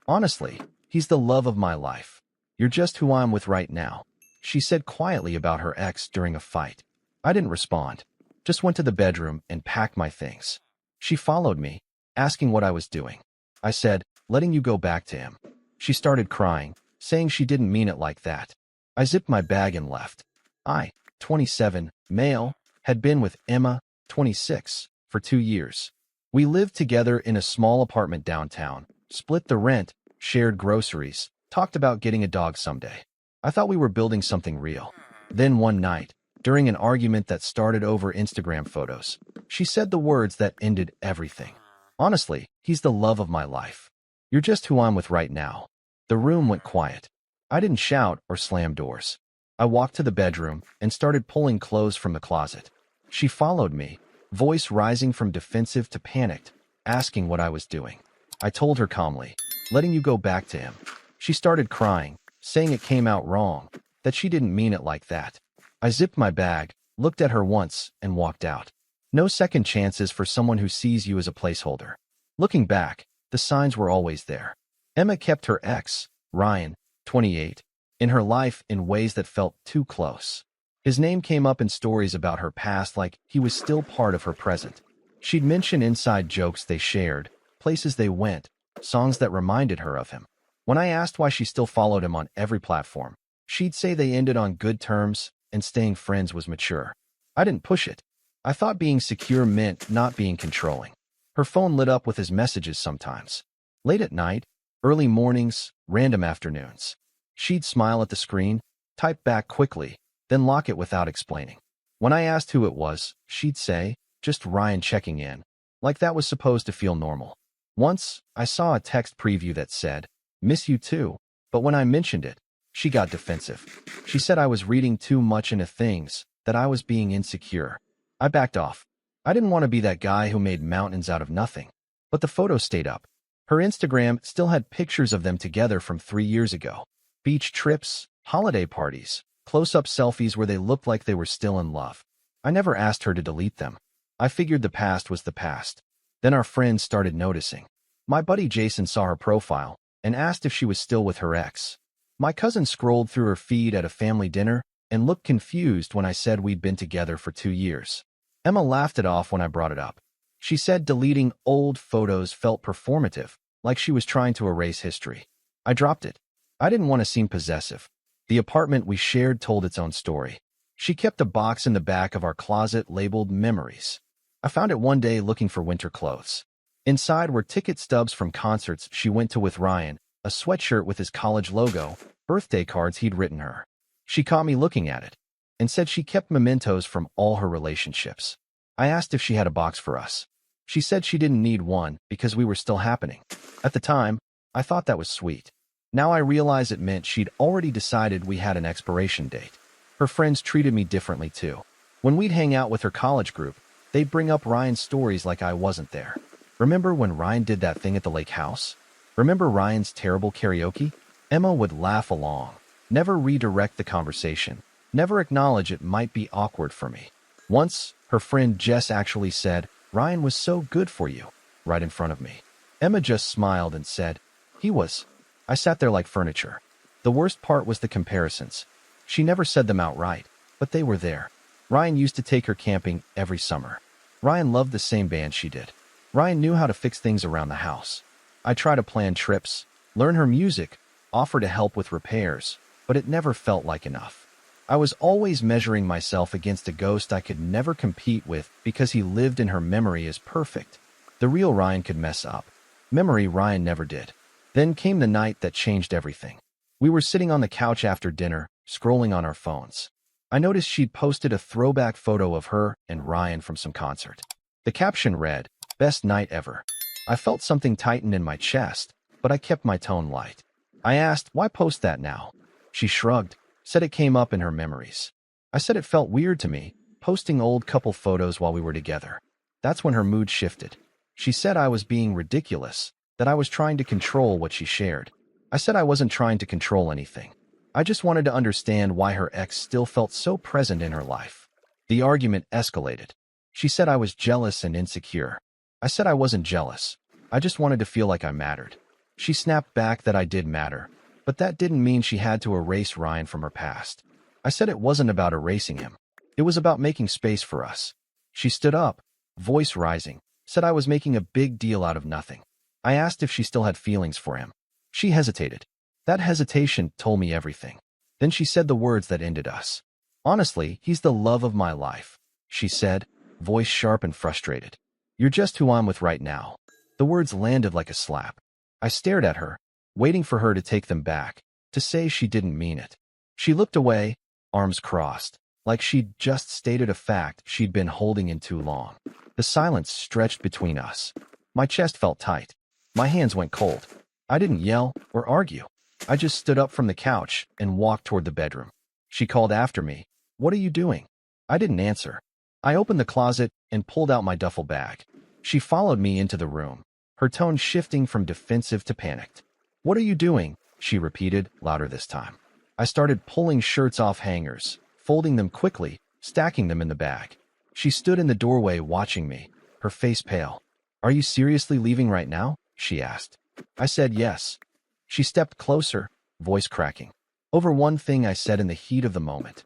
Honestly, he's the love of my life. You're just who I'm with right now, she said quietly about her ex during a fight. I didn't respond, just went to the bedroom and packed my things. She followed me, asking what I was doing. I said, letting you go back to him. She started crying, saying she didn't mean it like that. I zipped my bag and left. I, 27, male, had been with Emma, 26, for 2 years. We lived together in a small apartment downtown, split the rent, shared groceries, talked about getting a dog someday. I thought we were building something real. Then one night, during an argument that started over Instagram photos, she said the words that ended everything. Honestly, he's the love of my life. You're just who I'm with right now. The room went quiet. I didn't shout or slam doors. I walked to the bedroom and started pulling clothes from the closet. She followed me, voice rising from defensive to panicked, asking what I was doing. I told her calmly, letting you go back to him. She started crying, saying it came out wrong, that she didn't mean it like that. I zipped my bag, looked at her once, and walked out. No second chances for someone who sees you as a placeholder. Looking back, the signs were always there. Emma kept her ex, Ryan, 28, in her life in ways that felt too close. His name came up in stories about her past like he was still part of her present. She'd mention inside jokes they shared, places they went, songs that reminded her of him. When I asked why she still followed him on every platform, she'd say they ended on good terms and staying friends was mature. I didn't push it. I thought being secure meant not being controlling. Her phone lit up with his messages sometimes. Late at night, early mornings, random afternoons. She'd smile at the screen, type back quickly, then lock it without explaining. When I asked who it was, she'd say, just Ryan checking in, like that was supposed to feel normal. Once, I saw a text preview that said, miss you too, but when I mentioned it, she got defensive. She said I was reading too much into things, that I was being insecure. I backed off. I didn't want to be that guy who made mountains out of nothing. But the photos stayed up. Her Instagram still had pictures of them together from 3 years ago. Beach trips, holiday parties, close-up selfies where they looked like they were still in love. I never asked her to delete them. I figured the past was the past. Then our friends started noticing. My buddy Jason saw her profile and asked if she was still with her ex. My cousin scrolled through her feed at a family dinner and looked confused when I said we'd been together for 2 years. Emma laughed it off when I brought it up. She said deleting old photos felt performative, like she was trying to erase history. I dropped it. I didn't want to seem possessive. The apartment we shared told its own story. She kept a box in the back of our closet labeled Memories. I found it one day looking for winter clothes. Inside were ticket stubs from concerts she went to with Ryan, a sweatshirt with his college logo, birthday cards he'd written her. She caught me looking at it and said she kept mementos from all her relationships. I asked if she had a box for us. She said she didn't need one because we were still happening. At the time, I thought that was sweet. Now I realize it meant she'd already decided we had an expiration date. Her friends treated me differently too. When we'd hang out with her college group, they'd bring up Ryan's stories like I wasn't there. Remember when Ryan did that thing at the lake house? Remember Ryan's terrible karaoke? Emma would laugh along, never redirect the conversation, never acknowledge it might be awkward for me. Once, her friend Jess actually said, Ryan was so good for you, right in front of me. Emma just smiled and said, he was. I sat there like furniture. The worst part was the comparisons. She never said them outright, but they were there. Ryan used to take her camping every summer. Ryan loved the same band she did. Ryan knew how to fix things around the house. I tried to plan trips, learn her music, offer to help with repairs, but it never felt like enough. I was always measuring myself against a ghost I could never compete with because he lived in her memory as perfect. The real Ryan could mess up. Memory Ryan never did. Then came the night that changed everything. We were sitting on the couch after dinner, scrolling on our phones. I noticed she'd posted a throwback photo of her and Ryan from some concert. The caption read, "Best night ever." I felt something tighten in my chest, but I kept my tone light. I asked, why post that now? She shrugged, said it came up in her memories. I said it felt weird to me, posting old couple photos while we were together. That's when her mood shifted. She said I was being ridiculous, that I was trying to control what she shared. I said I wasn't trying to control anything. I just wanted to understand why her ex still felt so present in her life. The argument escalated. She said I was jealous and insecure. I said I wasn't jealous. I just wanted to feel like I mattered. She snapped back that I did matter, but that didn't mean she had to erase Ryan from her past. I said it wasn't about erasing him. It was about making space for us. She stood up, voice rising, said I was making a big deal out of nothing. I asked if she still had feelings for him. She hesitated. That hesitation told me everything. Then she said the words that ended us. Honestly, he's the love of my life, she said, voice sharp and frustrated. You're just who I'm with right now. The words landed like a slap. I stared at her, waiting for her to take them back, to say she didn't mean it. She looked away, arms crossed, like she'd just stated a fact she'd been holding in too long. The silence stretched between us. My chest felt tight. My hands went cold. I didn't yell or argue. I just stood up from the couch and walked toward the bedroom. She called after me. What are you doing? I didn't answer. I opened the closet and pulled out my duffel bag. She followed me into the room, her tone shifting from defensive to panicked. What are you doing? She repeated, louder this time. I started pulling shirts off hangers, folding them quickly, stacking them in the bag. She stood in the doorway watching me, her face pale. Are you seriously leaving right now? She asked. I said yes. She stepped closer, voice cracking. Over one thing I said in the heat of the moment.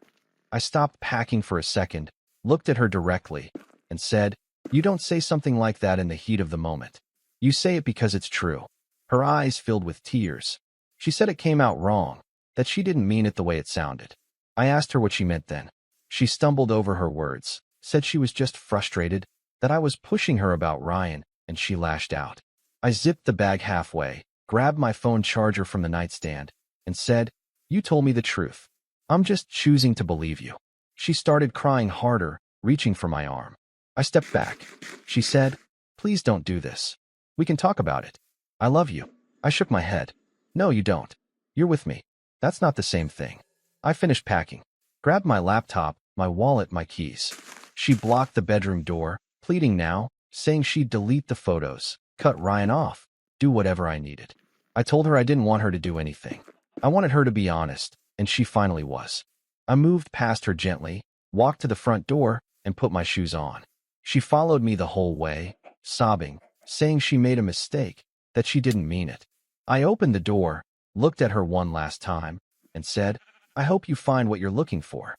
I stopped packing for a second, looked at her directly, and said, You don't say something like that in the heat of the moment. You say it because it's true. Her eyes filled with tears. She said it came out wrong, that she didn't mean it the way it sounded. I asked her what she meant then. She stumbled over her words, said she was just frustrated, that I was pushing her about Ryan, and she lashed out. I zipped the bag halfway, grabbed my phone charger from the nightstand, and said, You told me the truth. I'm just choosing to believe you. She started crying harder, reaching for my arm. I stepped back. She said, Please don't do this. We can talk about it. I love you. I shook my head. No, you don't. You're with me. That's not the same thing. I finished packing, grabbed my laptop, my wallet, my keys. She blocked the bedroom door, pleading now, saying she'd delete the photos, cut Ryan off, do whatever I needed. I told her I didn't want her to do anything. I wanted her to be honest, and she finally was. I moved past her gently, walked to the front door, and put my shoes on. She followed me the whole way, sobbing, saying she made a mistake, that she didn't mean it. I opened the door, looked at her one last time, and said, I hope you find what you're looking for.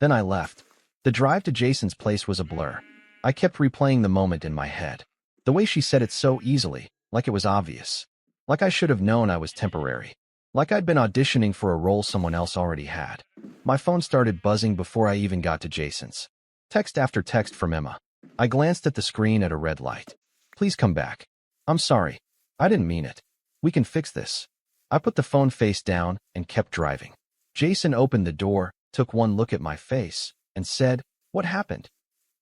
Then I left. The drive to Jason's place was a blur. I kept replaying the moment in my head. The way she said it so easily, like it was obvious. Like I should have known I was temporary. Like I'd been auditioning for a role someone else already had. My phone started buzzing before I even got to Jason's. Text after text from Emma. I glanced at the screen at a red light. Please come back. I'm sorry. I didn't mean it. We can fix this. I put the phone face down and kept driving. Jason opened the door, took one look at my face, and said, What happened?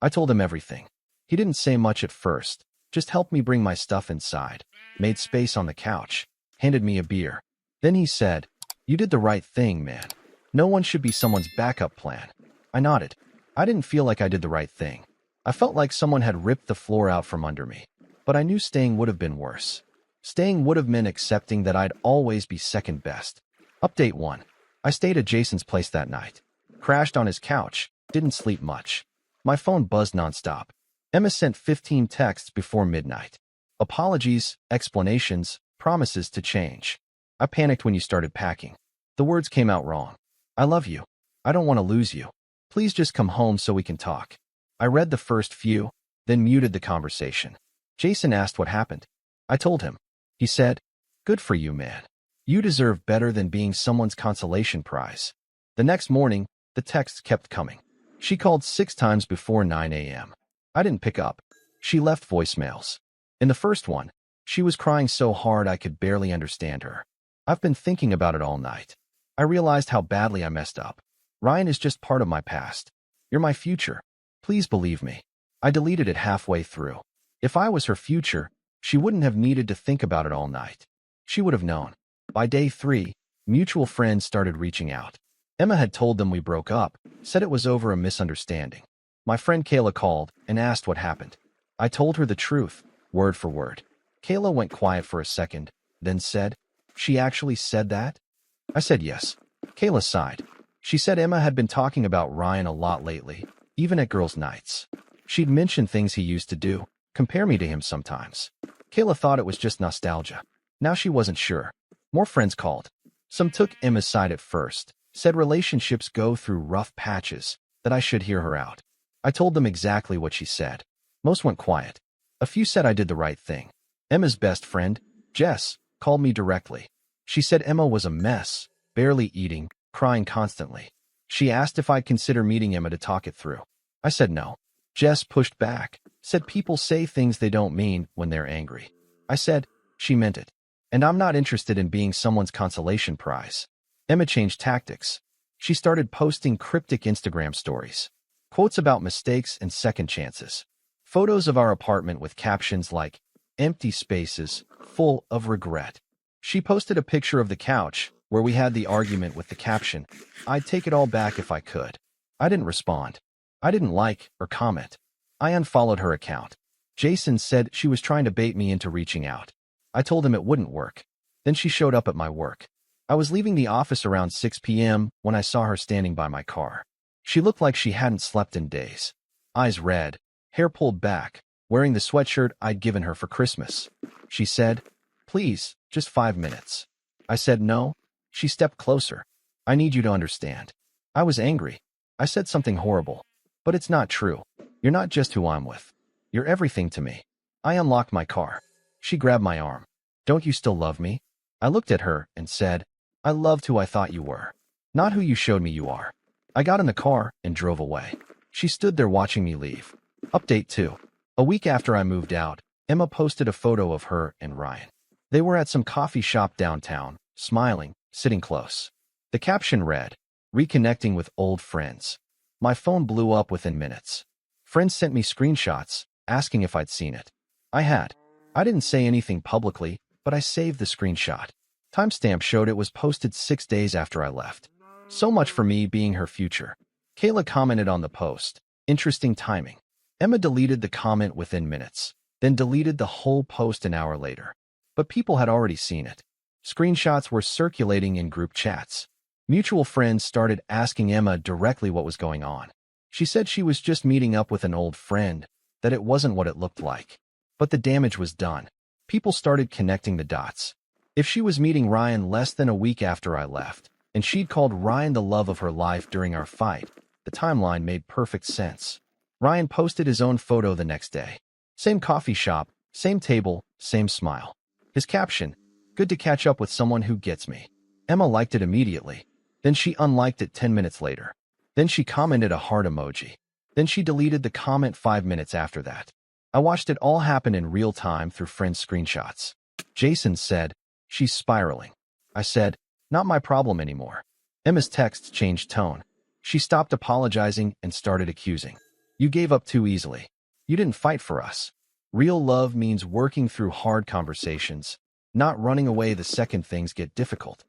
I told him everything. He didn't say much at first, just helped me bring my stuff inside, made space on the couch, handed me a beer. Then he said, You did the right thing, man. No one should be someone's backup plan. I nodded. I didn't feel like I did the right thing. I felt like someone had ripped the floor out from under me. But I knew staying would have been worse. Staying would have meant accepting that I'd always be second best. Update 1. I stayed at Jason's place that night. Crashed on his couch, didn't sleep much. My phone buzzed nonstop. Emma sent 15 texts before midnight. Apologies, explanations, promises to change. I panicked when you started packing. The words came out wrong. I love you. I don't want to lose you. Please just come home so we can talk. I read the first few, then muted the conversation. Jason asked what happened. I told him. He said, Good for you, man. You deserve better than being someone's consolation prize. The next morning, the texts kept coming. She called 6 times before 9 a.m. I didn't pick up. She left voicemails. In the first one, she was crying so hard I could barely understand her. I've been thinking about it all night. I realized how badly I messed up. Ryan is just part of my past. You're my future. Please believe me. I deleted it halfway through. If I was her future, she wouldn't have needed to think about it all night. She would have known. By day 3, mutual friends started reaching out. Emma had told them we broke up, said it was over a misunderstanding. My friend Kayla called and asked what happened. I told her the truth, word for word. Kayla went quiet for a second, then said, She actually said that? I said yes. Kayla sighed. She said Emma had been talking about Ryan a lot lately, even at girls' nights. She'd mentioned things he used to do, compare me to him sometimes. Kayla thought it was just nostalgia. Now she wasn't sure. More friends called. Some took Emma's side at first, said relationships go through rough patches, that I should hear her out. I told them exactly what she said. Most went quiet. A few said I did the right thing. Emma's best friend, Jess, called me directly. She said Emma was a mess, barely eating, crying constantly. She asked if I'd consider meeting Emma to talk it through. I said no. Jess pushed back, said people say things they don't mean when they're angry. I said, she meant it. And I'm not interested in being someone's consolation prize. Emma changed tactics. She started posting cryptic Instagram stories. Quotes about mistakes and second chances. Photos of our apartment with captions like, empty spaces, full of regret. She posted a picture of the couch, where we had the argument with the caption, I'd take it all back if I could. I didn't respond. I didn't like or comment. I unfollowed her account. Jason said she was trying to bait me into reaching out. I told him it wouldn't work. Then she showed up at my work. I was leaving the office around 6 p.m. when I saw her standing by my car. She looked like she hadn't slept in days. Eyes red, hair pulled back, wearing the sweatshirt I'd given her for Christmas. She said, please, just 5 minutes. I said no. She stepped closer. I need you to understand. I was angry. I said something horrible. But it's not true. You're not just who I'm with. You're everything to me. I unlocked my car. She grabbed my arm. Don't you still love me? I looked at her and said, I loved who I thought you were, not who you showed me you are. I got in the car and drove away. She stood there watching me leave. Update 2. A week after I moved out, Emma posted a photo of her and Ryan. They were at some coffee shop downtown, smiling, sitting close. The caption read, reconnecting with old friends. My phone blew up within minutes. Friends sent me screenshots, asking if I'd seen it. I had. I didn't say anything publicly, but I saved the screenshot. Timestamp showed it was posted 6 days after I left. So much for me being her future. Kayla commented on the post. Interesting timing. Emma deleted the comment within minutes, then deleted the whole post an hour later. But people had already seen it. Screenshots were circulating in group chats. Mutual friends started asking Emma directly what was going on. She said she was just meeting up with an old friend, that it wasn't what it looked like. But the damage was done. People started connecting the dots. If she was meeting Ryan less than a week after I left, and she'd called Ryan the love of her life during our fight, the timeline made perfect sense. Ryan posted his own photo the next day. Same coffee shop, same table, same smile. His caption, good to catch up with someone who gets me. Emma liked it immediately. Then she unliked it 10 minutes later. Then she commented a heart emoji. Then she deleted the comment 5 minutes after that. I watched it all happen in real time through friends' screenshots. Jason said, she's spiraling. I said, not my problem anymore. Emma's texts changed tone. She stopped apologizing and started accusing. You gave up too easily. You didn't fight for us. Real love means working through hard conversations, not running away the second things get difficult.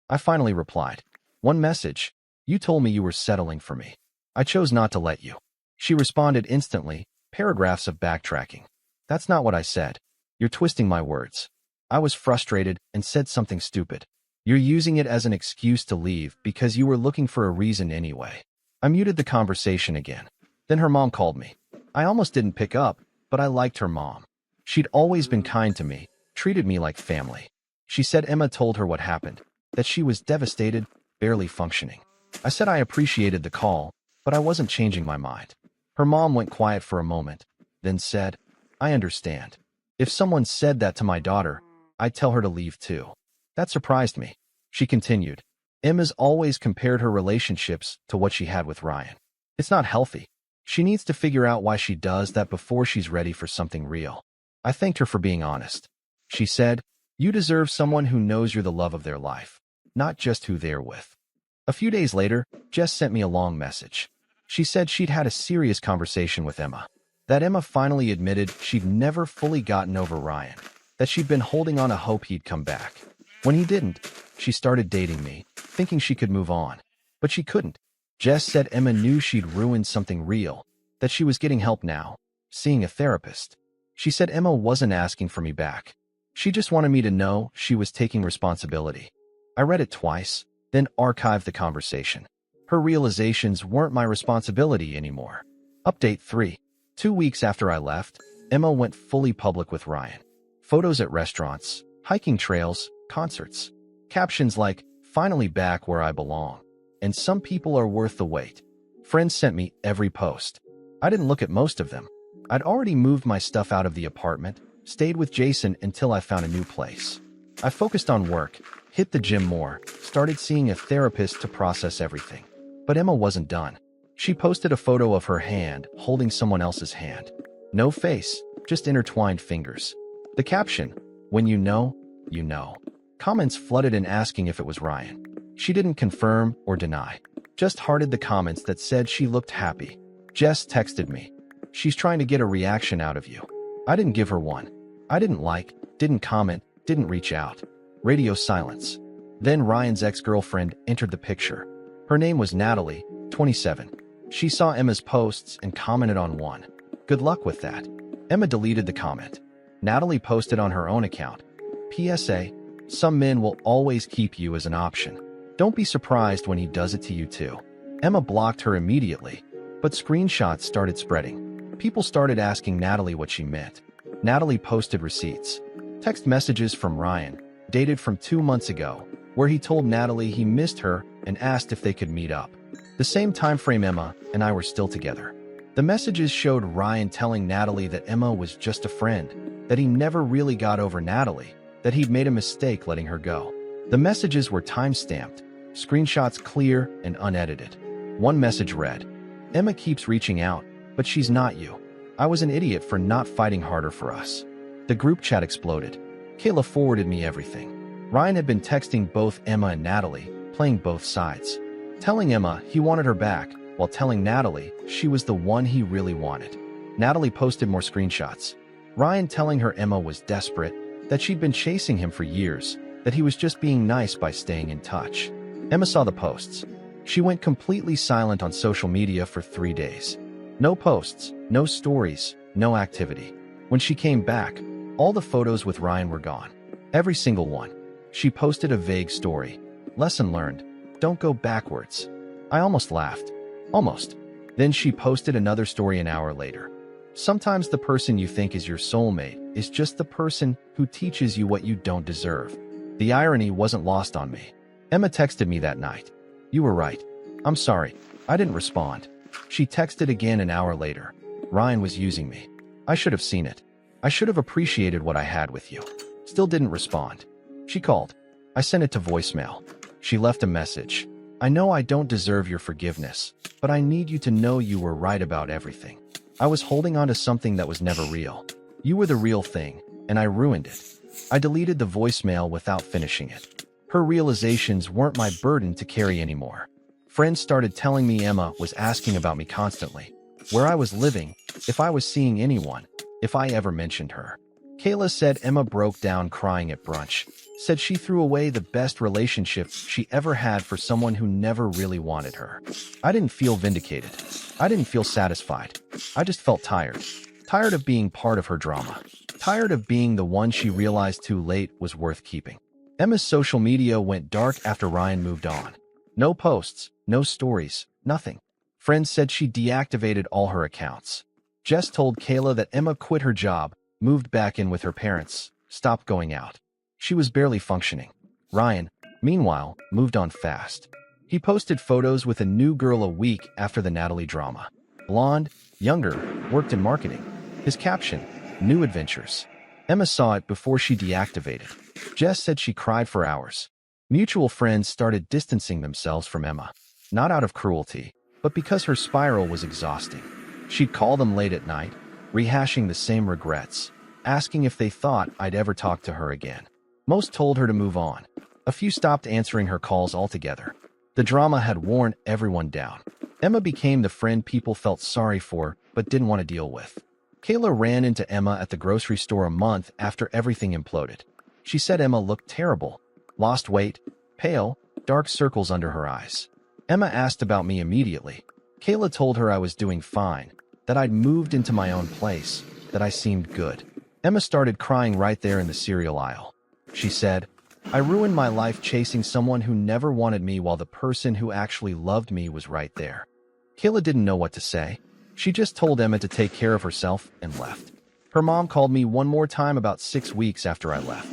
I finally replied. One message. You told me you were settling for me. I chose not to let you. She responded instantly, paragraphs of backtracking. That's not what I said. You're twisting my words. I was frustrated and said something stupid. You're using it as an excuse to leave because you were looking for a reason anyway. I muted the conversation again. Then her mom called me. I almost didn't pick up, but I liked her mom. She'd always been kind to me, treated me like family. She said Emma told her what happened, that she was devastated, barely functioning. I said I appreciated the call, but I wasn't changing my mind. Her mom went quiet for a moment, then said, I understand. If someone said that to my daughter, I'd tell her to leave too. That surprised me. She continued. Emma's always compared her relationships to what she had with Ryan. It's not healthy. She needs to figure out why she does that before she's ready for something real. I thanked her for being honest. She said, you deserve someone who knows you're the love of their life, not just who they're with. A few days later, Jess sent me a long message. She said she'd had a serious conversation with Emma, that Emma finally admitted she'd never fully gotten over Ryan, that she'd been holding on a hope he'd come back. When he didn't, she started dating me, thinking she could move on. But she couldn't. Jess said Emma knew she'd ruined something real, that she was getting help now, seeing a therapist. She said Emma wasn't asking for me back. She just wanted me to know she was taking responsibility. I read it twice, then archived the conversation. Her realizations weren't my responsibility anymore. Update 3. 2 weeks after I left, Emma went fully public with Ryan. Photos at restaurants, hiking trails, concerts. Captions like, finally back where I belong. And some people are worth the wait. Friends sent me every post. I didn't look at most of them. I'd already moved my stuff out of the apartment, stayed with Jason until I found a new place. I focused on work, hit the gym more, started seeing a therapist to process everything. But Emma wasn't done. She posted a photo of her hand holding someone else's hand. No face, just intertwined fingers. The caption, when you know, you know. Comments flooded in asking if it was Ryan. She didn't confirm or deny, just hearted the comments that said she looked happy. Jess texted me. She's trying to get a reaction out of you. I didn't give her one. I didn't like, didn't comment, didn't reach out. Radio silence. Then Ryan's ex-girlfriend entered the picture. Her name was Natalie, 27. She saw Emma's posts and commented on one. Good luck with that. Emma deleted the comment. Natalie posted on her own account. PSA, some men will always keep you as an option. Don't be surprised when he does it to you too. Emma blocked her immediately, but screenshots started spreading. People started asking Natalie what she meant. Natalie posted receipts. Text messages from Ryan, dated from 2 months ago, where he told Natalie he missed her and asked if they could meet up. The same time frame Emma and I were still together. The messages showed Ryan telling Natalie that Emma was just a friend, that he never really got over Natalie, that he'd made a mistake letting her go. The messages were time-stamped, screenshots clear and unedited. One message read, Emma keeps reaching out, but she's not you. I was an idiot for not fighting harder for us. The group chat exploded. Kayla forwarded me everything. Ryan had been texting both Emma and Natalie, playing both sides. Telling Emma he wanted her back, while telling Natalie she was the one he really wanted. Natalie posted more screenshots. Ryan telling her Emma was desperate, that she'd been chasing him for years, that he was just being nice by staying in touch. Emma saw the posts. She went completely silent on social media for 3 days. No posts, no stories, no activity. When she came back, all the photos with Ryan were gone. Every single one. She posted a vague story. Lesson learned. Don't go backwards. I almost laughed. Almost. Then she posted another story an hour later. Sometimes the person you think is your soulmate is just the person who teaches you what you don't deserve. The irony wasn't lost on me. Emma texted me that night. You were right. I'm sorry. I didn't respond. She texted again an hour later. Ryan was using me. I should have seen it. I should have appreciated what I had with you. Still didn't respond. She called. I sent it to voicemail. She left a message. I know I don't deserve your forgiveness, but I need you to know you were right about everything. I was holding on to something that was never real. You were the real thing, and I ruined it. I deleted the voicemail without finishing it. Her realizations weren't my burden to carry anymore. Friends started telling me Emma was asking about me constantly, where I was living, if I was seeing anyone, if I ever mentioned her. Kayla said Emma broke down crying at brunch, said she threw away the best relationship she ever had for someone who never really wanted her. I didn't feel vindicated. I didn't feel satisfied. I just felt tired. Tired of being part of her drama. Tired of being the one she realized too late was worth keeping. Emma's social media went dark after Ryan moved on. No posts, no stories, nothing. Friends said she deactivated all her accounts. Jess told Kayla that Emma quit her job, moved back in with her parents, stopped going out. She was barely functioning. Ryan, meanwhile, moved on fast. He posted photos with a new girl a week after the Natalie drama. Blonde, younger, worked in marketing. His caption, new adventures. Emma saw it before she deactivated. Jess said she cried for hours. Mutual friends started distancing themselves from Emma, not out of cruelty, but because her spiral was exhausting. She'd call them late at night, rehashing the same regrets, asking if they thought I'd ever talk to her again. Most told her to move on. A few stopped answering her calls altogether. The drama had worn everyone down. Emma became the friend people felt sorry for but didn't want to deal with. Kayla ran into Emma at the grocery store a month after everything imploded. She said Emma looked terrible, lost weight, pale, dark circles under her eyes. Emma asked about me immediately. Kayla told her I was doing fine, that I'd moved into my own place, that I seemed good. Emma started crying right there in the cereal aisle. She said, I ruined my life chasing someone who never wanted me while the person who actually loved me was right there. Kayla didn't know what to say. She just told Emma to take care of herself and left. Her mom called me one more time about 6 weeks after I left.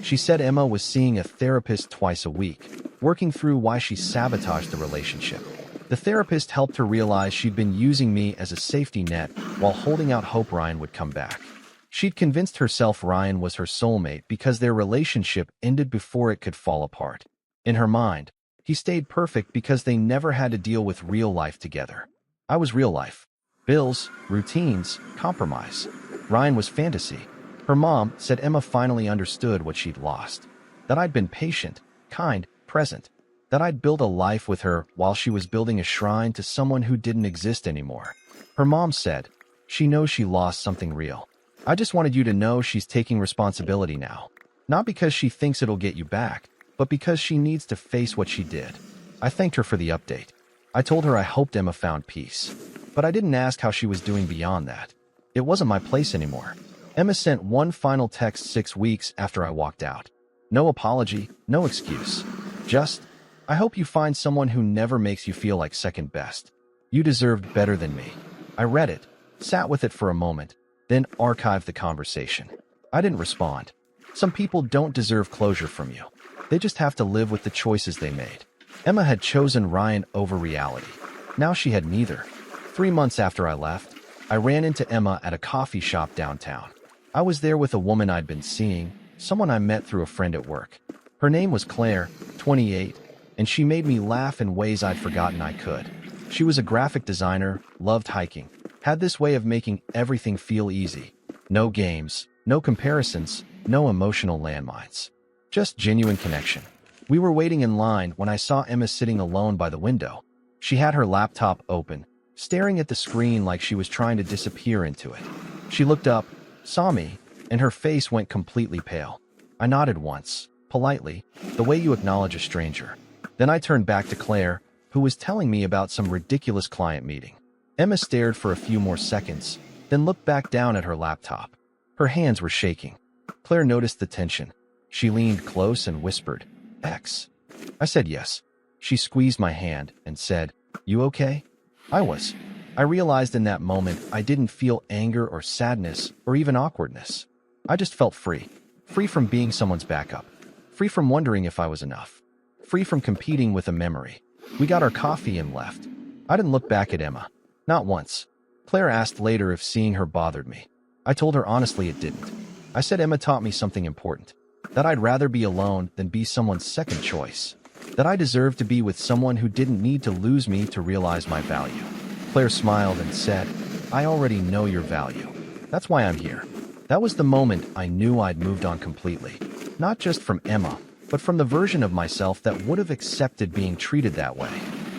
She said Emma was seeing a therapist twice a week, working through why she sabotaged the relationship. The therapist helped her realize she'd been using me as a safety net while holding out hope Ryan would come back. She'd convinced herself Ryan was her soulmate because their relationship ended before it could fall apart. In her mind, he stayed perfect because they never had to deal with real life together. I was real life. Bills, routines, compromise. Ryan was fantasy. Her mom said Emma finally understood what she'd lost. That I'd been patient, kind, present. That I'd built a life with her while she was building a shrine to someone who didn't exist anymore. Her mom said, "She knows she lost something real. I just wanted you to know she's taking responsibility now. Not because she thinks it'll get you back, but because she needs to face what she did." I thanked her for the update. I told her I hoped Emma found peace. But I didn't ask how she was doing beyond that. It wasn't my place anymore. Emma sent one final text 6 weeks after I walked out. No apology, no excuse. Just, "I hope you find someone who never makes you feel like second best. You deserved better than me." I read it, sat with it for a moment, then archived the conversation. I didn't respond. Some people don't deserve closure from you. They just have to live with the choices they made. Emma had chosen Ryan over reality. Now she had neither. 3 months after I left, I ran into Emma at a coffee shop downtown. I was there with a woman I'd been seeing, someone I met through a friend at work. Her name was Claire, 28, and she made me laugh in ways I'd forgotten I could. She was a graphic designer, loved hiking, had this way of making everything feel easy. No games, no comparisons, no emotional landmines. Just genuine connection. We were waiting in line when I saw Emma sitting alone by the window. She had her laptop open, staring at the screen like she was trying to disappear into it. She looked up, saw me, and her face went completely pale. I nodded once, politely, the way you acknowledge a stranger. Then I turned back to Claire, who was telling me about some ridiculous client meeting. Emma stared for a few more seconds, then looked back down at her laptop. Her hands were shaking. Claire noticed the tension. She leaned close and whispered, "X." I said yes. She squeezed my hand and said, "You okay?" I was. I realized in that moment I didn't feel anger or sadness or even awkwardness. I just felt free. Free from being someone's backup. Free from wondering if I was enough. Free from competing with a memory. We got our coffee and left. I didn't look back at Emma. Not once. Claire asked later if seeing her bothered me. I told her honestly it didn't. I said Emma taught me something important. That I'd rather be alone than be someone's second choice. That I deserved to be with someone who didn't need to lose me to realize my value. Claire smiled and said, "I already know your value. That's why I'm here." That was the moment I knew I'd moved on completely. Not just from Emma, but from the version of myself that would have accepted being treated that way.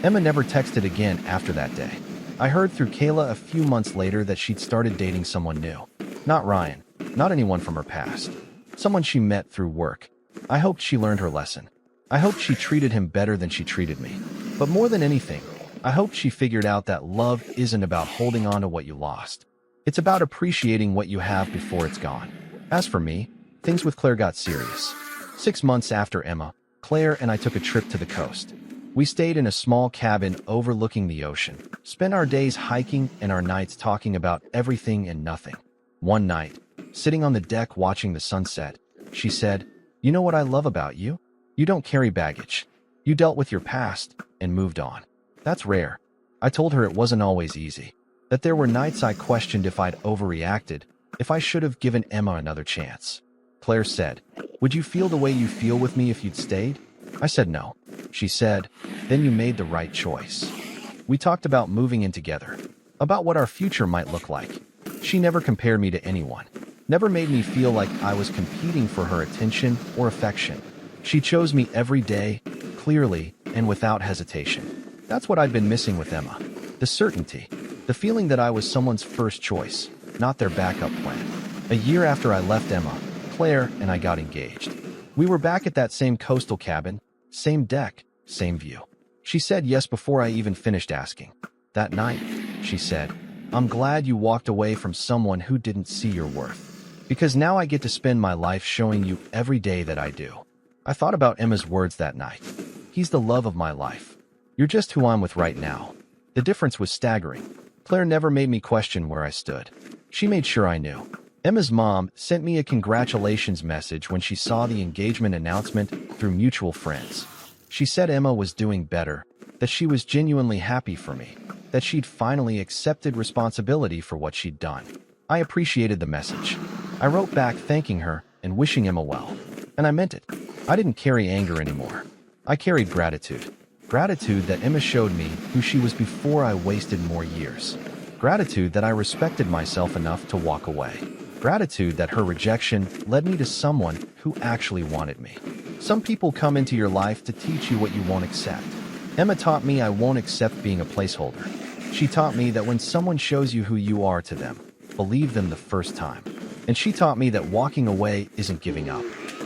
Emma never texted again after that day. I heard through Kayla a few months later that she'd started dating someone new. Not Ryan, not anyone from her past. Someone she met through work. I hoped she learned her lesson. I hoped she treated him better than she treated me. But more than anything, I hoped she figured out that love isn't about holding on to what you lost. It's about appreciating what you have before it's gone. As for me, things with Claire got serious. 6 months after Emma, Claire and I took a trip to the coast. We stayed in a small cabin overlooking the ocean, spent our days hiking and our nights talking about everything and nothing. One night, sitting on the deck watching the sunset, she said, "You know what I love about you? You don't carry baggage. You dealt with your past and moved on. That's rare." I told her it wasn't always easy, that there were nights I questioned if I'd overreacted, if I should have given Emma another chance. Claire said, "Would you feel the way you feel with me if you'd stayed?" I said no. She said, "Then you made the right choice." We talked about moving in together, about what our future might look like. She never compared me to anyone, never made me feel like I was competing for her attention or affection. She chose me every day, clearly and without hesitation. That's what I'd been missing with Emma. The certainty, the feeling that I was someone's first choice, not their backup plan. A year after I left Emma, Claire and I got engaged. We were back at that same coastal cabin, same deck, same view. She said yes before I even finished asking. That night, she said, "I'm glad you walked away from someone who didn't see your worth. Because now I get to spend my life showing you every day that I do." I thought about Emma's words that night. "He's the love of my life. You're just who I'm with right now." The difference was staggering. Claire never made me question where I stood. She made sure I knew. Emma's mom sent me a congratulations message when she saw the engagement announcement through mutual friends. She said Emma was doing better, that she was genuinely happy for me, that she'd finally accepted responsibility for what she'd done. I appreciated the message. I wrote back thanking her and wishing Emma well. And I meant it. I didn't carry anger anymore. I carried gratitude. Gratitude that Emma showed me who she was before I wasted more years. Gratitude that I respected myself enough to walk away. Gratitude that her rejection led me to someone who actually wanted me. Some people come into your life to teach you what you won't accept. Emma taught me I won't accept being a placeholder. She taught me that when someone shows you who you are to them, believe them the first time. And she taught me that walking away isn't giving up.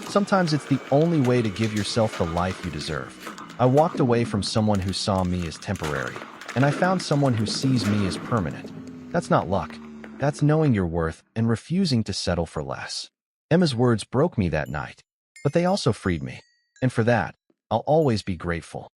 Sometimes it's the only way to give yourself the life you deserve. I walked away from someone who saw me as temporary, and I found someone who sees me as permanent. That's not luck. That's knowing your worth and refusing to settle for less. Emma's words broke me that night, but they also freed me. And for that, I'll always be grateful.